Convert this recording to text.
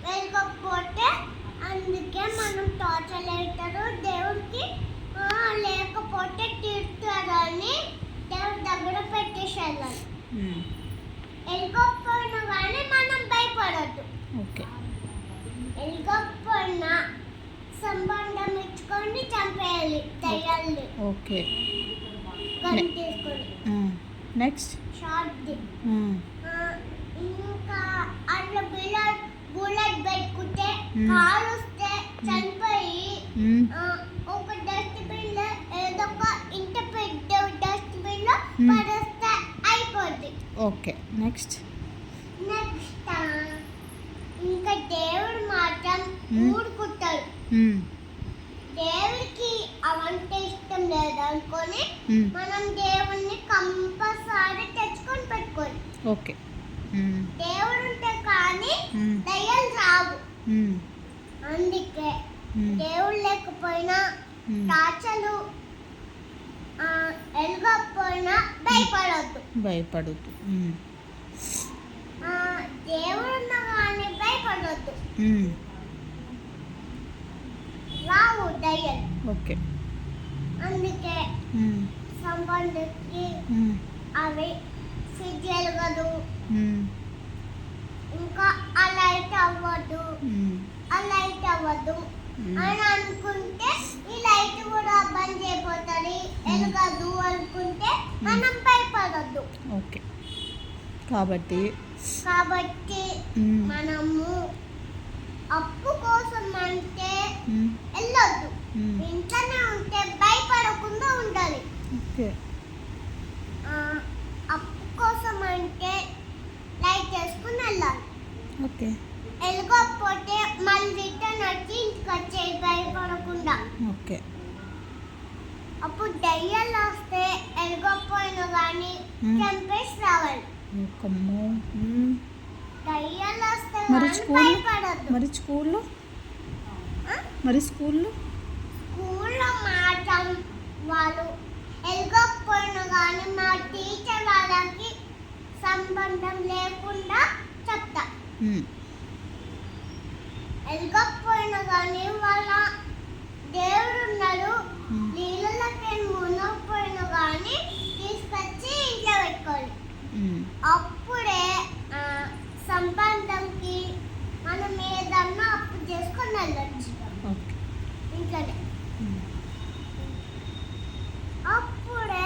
వెళ్ళకపోతే అందుకే మనం టార్చర్ అవుతారు దేవుడికి లేకపోతే తీర్చారని దేవుడి దగ్గర పెట్టేసి వెళ్ళాలి. వెళ్ళకపోయినా కానీ మనం భయపడద్దు. ఓకే. వెళ్ళకపోయినా సంబంధం ఇచ్చుకొని చంపేయాలి దయ్యాల్ని. ఓకే. తీసుకొని నెక్స్ట్ షార్ట్ ఇంకా అట్లా బుల్లెట్ పెట్టుకుంటే కాలు వస్తే చనిపోయి ఒక డస్ట్బిన్ లో ఏదో ఒక ఇంత పెద్ద డస్ట్బిన్ లో పడేస్తే అయిపోద్ది. ఓకే. నెక్స్ట్ ఇంకా దేవుడు మాత్రం ఊరుకుంటాడు. దేవుడికి అవంటే ఇష్టం లేదనుకొని మనం దేవుణ్ణి కంపల్సరీ తెచ్చుకొని పెట్టుకోవాలి. ఓకే. దేవుడు ఉంటే కానీ దయ్యాలు రావు. అందుకే దేవుడు లేకపోయినా టార్చలు వెళ్ళకపోయినా భయపడొద్దు. దేవుడు ఉన్నా కానీ భయపడొద్దు. రావు దయ్యాలు. ఓకే. అందుకే సంబంధించి అవి ఫ్రిడ్జ్ వెలగదు, ఇంకా ఆ లైట్ అవ్వదు అని అనుకుంటే ఈ లైట్ కూడా బంద్ అయిపోతుంది. వెలగదు అనుకుంటే మనం భయపడద్దు. ఓకే. కాబట్టి మనము అప్పు కోసం అంటే వెళ్ళొద్దు. ఇంట్లోనే ఉంటే భయపడకుండా ఉండాలి. అప్పు కోసం అంటే లైట్ చేసుకుని వెళ్ళాలి. ఓకే. వెళ్ళకపోతే మళ్ళీ రిటర్న్ వచ్చి ఇంటికి వచ్చే భయపడకుండా. ఓకే. అప్పుడు దయ్యాలు వస్తే వెళ్ళకపోయినా కానీ చంపేసి రావాలి. దయ్యాలు వస్తే భయపడద్దు. మరి స్కూల్లో మాత్రం వాళ్ళు వెళ్ళకపోయినా కానీ మా టీచర్ వాళ్ళకి సంబంధం లేకుండా చెప్తా. వెళ్ళకపోయినా కానీ వాళ్ళ దేవుడు ఉన్నారు